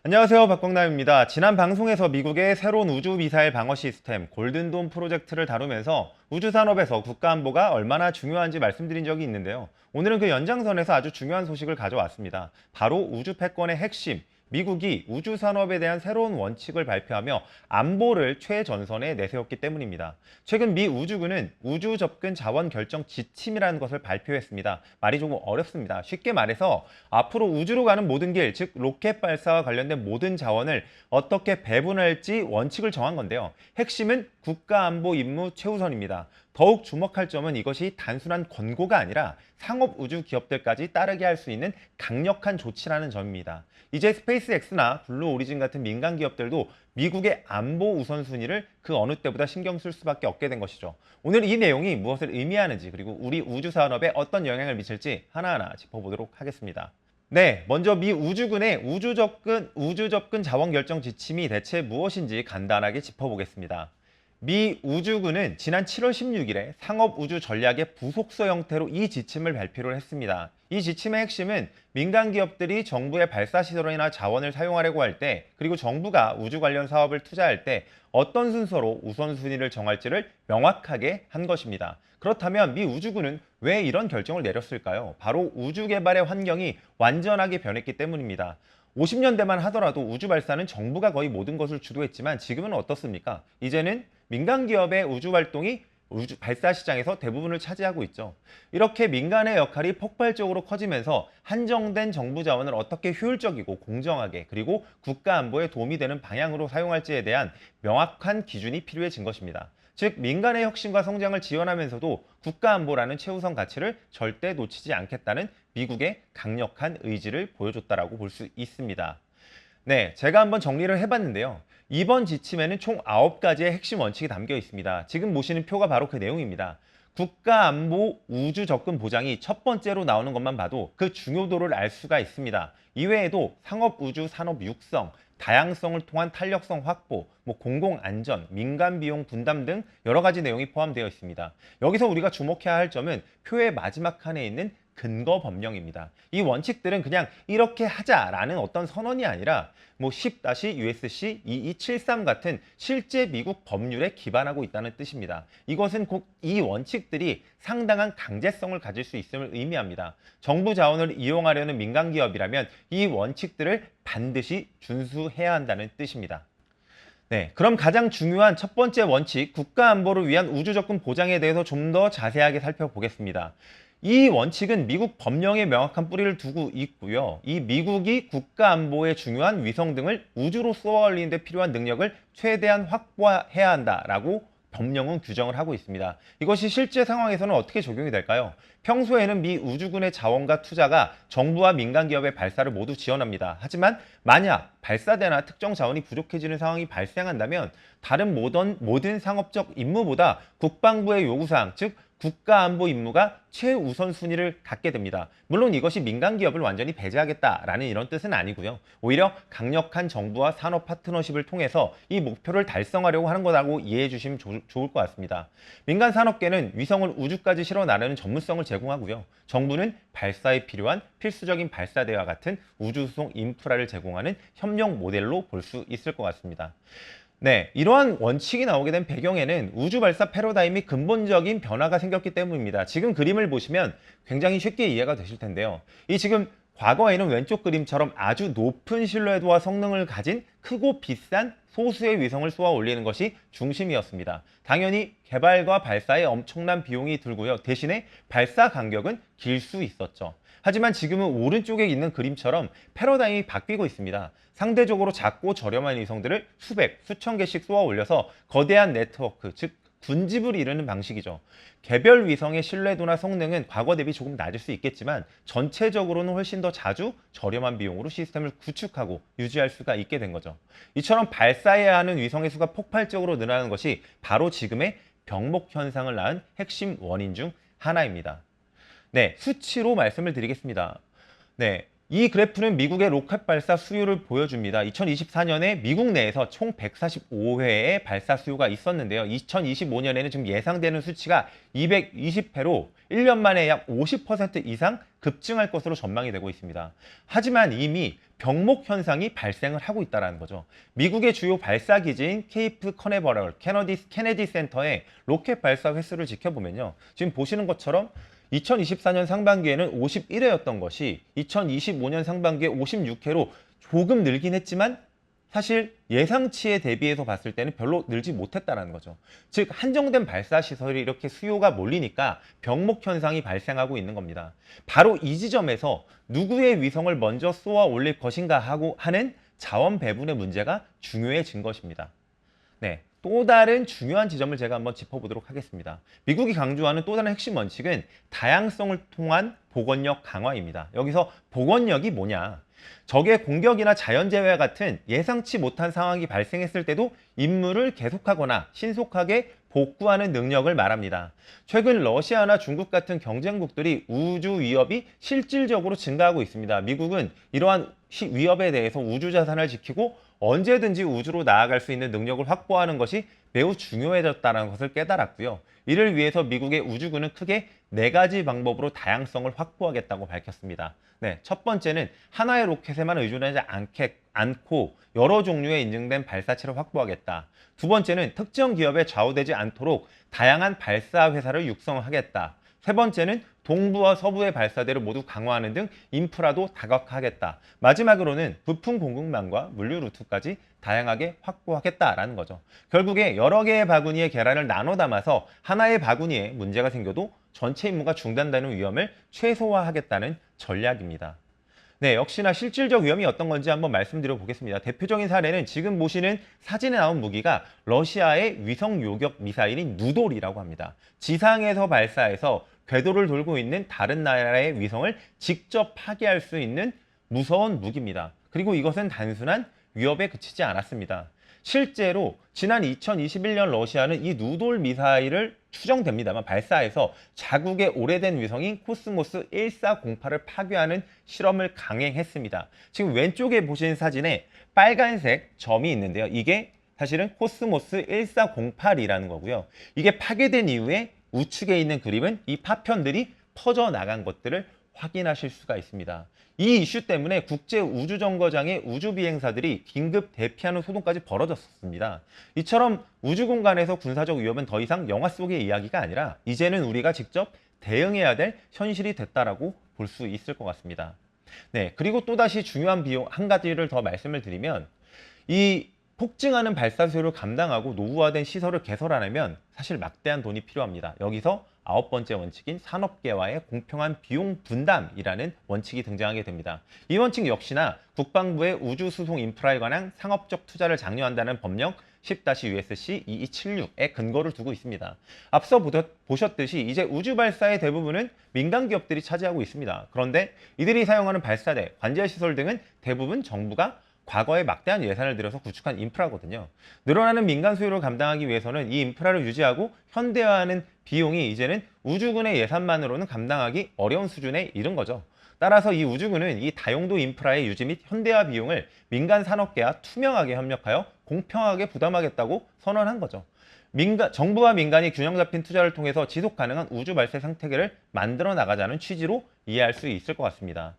안녕하세요. 박광남입니다. 지난 방송에서 미국의 새로운 우주 미사일 방어 시스템 골든돔 프로젝트를 다루면서 우주 산업에서 국가안보가 얼마나 중요한지 말씀드린 적이 있는데요. 오늘은 그 연장선에서 아주 중요한 소식을 가져왔습니다. 바로 우주 패권의 핵심, 미국이 우주 산업에 대한 새로운 원칙을 발표하며 안보를 최전선에 내세웠기 때문입니다. 최근 미 우주군은 우주 접근 자원 결정 지침이라는 것을 발표했습니다. 말이 조금 어렵습니다. 쉽게 말해서 앞으로 우주로 가는 모든 길, 즉 로켓 발사와 관련된 모든 자원을 어떻게 배분할지 원칙을 정한 건데요. 핵심은 국가안보 임무 최우선입니다. 더욱 주목할 점은 이것이 단순한 권고가 아니라 상업 우주 기업들까지 따르게 할 수 있는 강력한 조치라는 점입니다. 이제 스페이스X나 블루 오리진 같은 민간 기업들도 미국의 안보 우선순위를 그 어느 때보다 신경 쓸 수밖에 없게 된 것이죠. 오늘 이 내용이 무엇을 의미하는지 그리고 우리 우주 산업에 어떤 영향을 미칠지 하나하나 짚어보도록 하겠습니다. 네, 먼저 미 우주군의 우주 접근 자원 결정 지침이 대체 무엇인지 간단하게 짚어보겠습니다. 미 우주군은 지난 7월 16일에 상업우주 전략의 부속서 형태로 이 지침을 발표를 했습니다. 이 지침의 핵심은 민간 기업들이 정부의 발사시설이나 자원을 사용하려고 할 때, 그리고 정부가 우주 관련 사업을 투자할 때 어떤 순서로 우선순위를 정할지를 명확하게 한 것입니다. 그렇다면 미 우주군은 왜 이런 결정을 내렸을까요? 바로 우주 개발의 환경이 완전하게 변했기 때문입니다. 50년대만 하더라도 우주 발사는 정부가 거의 모든 것을 주도했지만 지금은 어떻습니까? 이제는 민간 기업의 우주 활동이 우주 발사 시장에서 대부분을 차지하고 있죠. 이렇게 민간의 역할이 폭발적으로 커지면서 한정된 정부 자원을 어떻게 효율적이고 공정하게 그리고 국가 안보에 도움이 되는 방향으로 사용할지에 대한 명확한 기준이 필요해진 것입니다. 즉 민간의 혁신과 성장을 지원하면서도 국가 안보라는 최우선 가치를 절대 놓치지 않겠다는 미국의 강력한 의지를 보여줬다라고 볼 수 있습니다. 네, 제가 한번 정리를 해봤는데요. 이번 지침에는 총 9가지의 핵심 원칙이 담겨 있습니다. 지금 보시는 표가 바로 그 내용입니다. 국가안보 우주 접근 보장이 첫 번째로 나오는 것만 봐도 그 중요도를 알 수가 있습니다. 이외에도 상업우주 산업 육성, 다양성을 통한 탄력성 확보, 공공안전, 민간 비용 분담 등 여러 가지 내용이 포함되어 있습니다. 여기서 우리가 주목해야 할 점은 표의 마지막 칸에 있는 근거 법령입니다. 이 원칙들은 그냥 이렇게 하자라는 어떤 선언이 아니라 10-USC 2273 같은 실제 미국 법률에 기반하고 있다는 뜻입니다. 이것은 곧 이 원칙들이 상당한 강제성을 가질 수 있음을 의미합니다. 정부 자원을 이용하려는 민간 기업이라면 이 원칙들을 반드시 준수해야 한다는 뜻입니다. 네, 그럼 가장 중요한 첫 번째 원칙, 국가 안보를 위한 우주 접근 보장에 대해서 좀 더 자세하게 살펴보겠습니다. 이 원칙은 미국 법령에 명확한 뿌리를 두고 있고요. 이 미국이 국가 안보에 중요한 위성 등을 우주로 쏘아 올리는 데 필요한 능력을 최대한 확보해야 한다라고 법령은 규정을 하고 있습니다. 이것이 실제 상황에서는 어떻게 적용이 될까요? 평소에는 미 우주군의 자원과 투자가 정부와 민간 기업의 발사를 모두 지원합니다. 하지만 만약 발사대나 특정 자원이 부족해지는 상황이 발생한다면 다른 모든 상업적 임무보다 국방부의 요구사항, 즉 국가안보 임무가 최우선순위를 갖게 됩니다. 물론 이것이 민간 기업을 완전히 배제하겠다라는 이런 뜻은 아니고요. 오히려 강력한 정부와 산업 파트너십을 통해서 이 목표를 달성하려고 하는 거라고 이해해 주시면 좋을 것 같습니다. 민간 산업계는 위성을 우주까지 실어 나르는 전문성을 제공하고요. 정부는 발사에 필요한 필수적인 발사대와 같은 우주수송 인프라를 제공하는 협력 모델로 볼 수 있을 것 같습니다. 네, 이러한 원칙이 나오게 된 배경에는 우주 발사 패러다임이 근본적인 변화가 생겼기 때문입니다. 지금 그림을 보시면 굉장히 쉽게 이해가 되실 텐데요. 이 지금 과거에는 왼쪽 그림처럼 아주 높은 신뢰도와 성능을 가진 크고 비싼 소수의 위성을 쏘아 올리는 것이 중심이었습니다. 당연히 개발과 발사에 엄청난 비용이 들고요. 대신에 발사 간격은 길 수 있었죠. 하지만 지금은 오른쪽에 있는 그림처럼 패러다임이 바뀌고 있습니다. 상대적으로 작고 저렴한 위성들을 수백, 수천 개씩 쏘아 올려서 거대한 네트워크, 즉 군집을 이루는 방식이죠. 개별 위성의 신뢰도나 성능은 과거 대비 조금 낮을 수 있겠지만 전체적으로는 훨씬 더 자주 저렴한 비용으로 시스템을 구축하고 유지할 수가 있게 된 거죠. 이처럼 발사해야 하는 위성의 수가 폭발적으로 늘어나는 것이 바로 지금의 병목 현상을 낳은 핵심 원인 중 하나입니다. 네, 수치로 말씀을 드리겠습니다. 네, 이 그래프는 미국의 로켓 발사 수요를 보여줍니다. 2024년에 미국 내에서 총 145회의 발사 수요가 있었는데요. 2025년에는 지금 예상되는 수치가 220회로 1년 만에 약 50% 이상 급증할 것으로 전망이 되고 있습니다. 하지만 이미 병목 현상이 발생을 하고 있다는 거죠. 미국의 주요 발사 기지인 케이프 커네버럴 케네디 센터의 로켓 발사 횟수를 지켜보면요. 지금 보시는 것처럼 2024년 상반기에는 51회였던 것이 2025년 상반기에 56회로 조금 늘긴 했지만 사실 예상치에 대비해서 봤을 때는 별로 늘지 못했다는 거죠. 즉 한정된 발사 시설이 이렇게 수요가 몰리니까 병목 현상이 발생하고 있는 겁니다. 바로 이 지점에서 누구의 위성을 먼저 쏘아 올릴 것인가 하는 자원 배분의 문제가 중요해진 것입니다. 네, 또 다른 중요한 지점을 제가 한번 짚어보도록 하겠습니다. 미국이 강조하는 또 다른 핵심 원칙은 다양성을 통한 복원력 강화입니다. 여기서 복원력이 뭐냐? 적의 공격이나 자연재해와 같은 예상치 못한 상황이 발생했을 때도 임무를 계속하거나 신속하게 복구하는 능력을 말합니다. 최근 러시아나 중국 같은 경쟁국들이 우주 위협이 실질적으로 증가하고 있습니다. 미국은 이러한 위협에 대해서 우주 자산을 지키고 언제든지 우주로 나아갈 수 있는 능력을 확보하는 것이 매우 중요해졌다는 것을 깨달았고요. 이를 위해서 미국의 우주군은 크게 4가지 방법으로 다양성을 확보하겠다고 밝혔습니다. 네, 첫 번째는 하나의 로켓에만 의존하지 않고 여러 종류의 인증된 발사체를 확보하겠다. 두 번째는 특정 기업에 좌우되지 않도록 다양한 발사 회사를 육성하겠다. 세 번째는 동부와 서부의 발사대를 모두 강화하는 등 인프라도 다각화하겠다. 마지막으로는 부품 공급망과 물류 루트까지 다양하게 확보하겠다라는 거죠. 결국에 여러 개의 바구니의 계란을 나눠 담아서 하나의 바구니에 문제가 생겨도 전체 임무가 중단되는 위험을 최소화하겠다는 전략입니다. 네, 역시나 실질적 위험이 어떤 건지 한번 말씀드려 보겠습니다. 대표적인 사례는 지금 보시는 사진에 나온 무기가 러시아의 위성 요격 미사일인 누돌이라고 합니다. 지상에서 발사해서 궤도를 돌고 있는 다른 나라의 위성을 직접 파괴할 수 있는 무서운 무기입니다. 그리고 이것은 단순한 위협에 그치지 않았습니다. 실제로 지난 2021년 러시아는 이 누돌 미사일을 추정됩니다만 발사해서 자국의 오래된 위성인 코스모스 1408을 파괴하는 실험을 강행했습니다. 지금 왼쪽에 보신 사진에 빨간색 점이 있는데요. 이게 사실은 코스모스 1408이라는 거고요. 이게 파괴된 이후에 우측에 있는 그림은 이 파편들이 퍼져나간 것들을 확인하실 수가 있습니다. 이 이슈 때문에 국제우주정거장의 우주비행사들이 긴급 대피하는 소동까지 벌어졌습니다. 이처럼 우주 공간에서 군사적 위협은 더 이상 영화 속의 이야기가 아니라 이제는 우리가 직접 대응해야 될 현실이 됐다라고 볼 수 있을 것 같습니다. 네, 그리고 또다시 중요한 비용 한 가지를 더 말씀을 드리면 이 폭증하는 발사 수요를 감당하고 노후화된 시설을 개설하려면 사실 막대한 돈이 필요합니다. 여기서 9번째 원칙인 산업계와의 공평한 비용 분담이라는 원칙이 등장하게 됩니다. 이 원칙 역시나 국방부의 우주수송 인프라에 관한 상업적 투자를 장려한다는 법령 10-USC 2276에 근거를 두고 있습니다. 앞서 보셨듯이 이제 우주 발사의 대부분은 민간 기업들이 차지하고 있습니다. 그런데 이들이 사용하는 발사대, 관제시설 등은 대부분 정부가 과거에 막대한 예산을 들여서 구축한 인프라거든요. 늘어나는 민간 수요를 감당하기 위해서는 이 인프라를 유지하고 현대화하는 비용이 이제는 우주군의 예산만으로는 감당하기 어려운 수준에 이른 거죠. 따라서 이 우주군은 이 다용도 인프라의 유지 및 현대화 비용을 민간 산업계와 투명하게 협력하여 공평하게 부담하겠다고 선언한 거죠. 정부와 민간이 균형 잡힌 투자를 통해서 지속 가능한 우주 발사 생태계를 만들어 나가자는 취지로 이해할 수 있을 것 같습니다.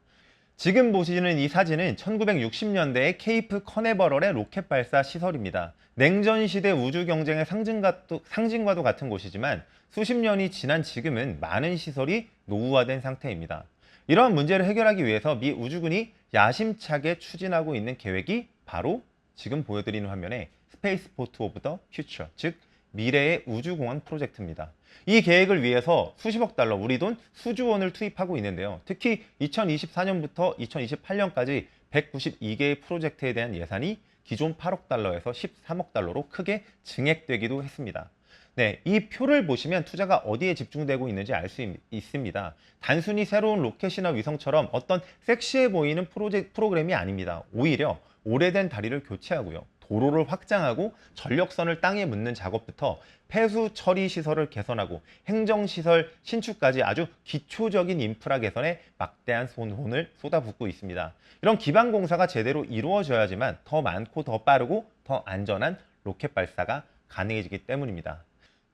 지금 보시는 이 사진은 1960년대의 케이프 커네버럴의 로켓 발사 시설입니다. 냉전 시대 우주 경쟁의 상징과도 같은 곳이지만 수십 년이 지난 지금은 많은 시설이 노후화된 상태입니다. 이러한 문제를 해결하기 위해서 미 우주군이 야심차게 추진하고 있는 계획이 바로 지금 보여드리는 화면에 스페이스 포트 오브 더 퓨처, 즉 미래의 우주공항 프로젝트입니다. 이 계획을 위해서 수십억 달러, 우리 돈 수조 원을 투입하고 있는데요. 특히 2024년부터 2028년까지 192개의 프로젝트에 대한 예산이 기존 8억 달러에서 13억 달러로 크게 증액되기도 했습니다. 네, 이 표를 보시면 투자가 어디에 집중되고 있는지 알 수 있습니다. 단순히 새로운 로켓이나 위성처럼 어떤 섹시해 보이는 프로그램이 아닙니다. 오히려 오래된 다리를 교체하고요. 도로를 확장하고 전력선을 땅에 묻는 작업부터 폐수 처리 시설을 개선하고 행정시설 신축까지 아주 기초적인 인프라 개선에 막대한 돈을 쏟아붓고 있습니다. 이런 기반 공사가 제대로 이루어져야지만 더 많고 더 빠르고 더 안전한 로켓 발사가 가능해지기 때문입니다.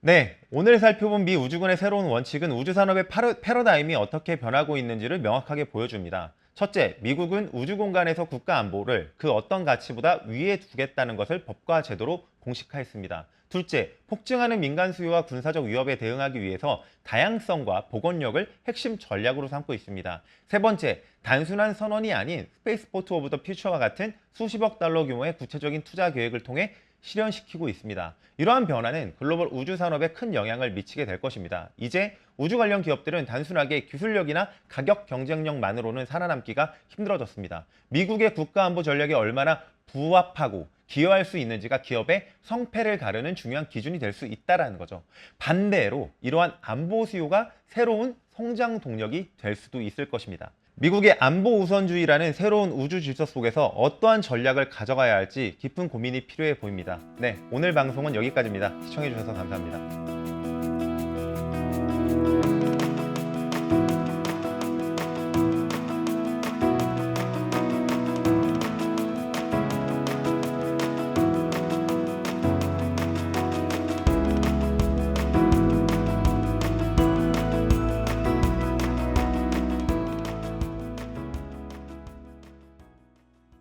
네, 오늘 살펴본 미 우주군의 새로운 원칙은 우주산업의 패러다임이 어떻게 변하고 있는지를 명확하게 보여줍니다. 첫째, 미국은 우주 공간에서 국가 안보를 그 어떤 가치보다 위에 두겠다는 것을 법과 제도로 공식화했습니다. 둘째, 폭증하는 민간 수요와 군사적 위협에 대응하기 위해서 다양성과 복원력을 핵심 전략으로 삼고 있습니다. 세 번째, 단순한 선언이 아닌 스페이스포트 오브 더 퓨처와 같은 수십억 달러 규모의 구체적인 투자 계획을 통해 실현시키고 있습니다. 이러한 변화는 글로벌 우주 산업에 큰 영향을 미치게 될 것입니다. 이제 우주 관련 기업들은 단순하게 기술력이나 가격 경쟁력만으로는 살아남기가 힘들어졌습니다. 미국의 국가안보 전략에 얼마나 부합하고 기여할 수 있는지가 기업의 성패를 가르는 중요한 기준이 될 수 있다는 거죠. 반대로 이러한 안보 수요가 새로운 성장 동력이 될 수도 있을 것입니다. 미국의 안보 우선주의라는 새로운 우주 질서 속에서 어떠한 전략을 가져가야 할지 깊은 고민이 필요해 보입니다. 네, 오늘 방송은 여기까지입니다. 시청해주셔서 감사합니다.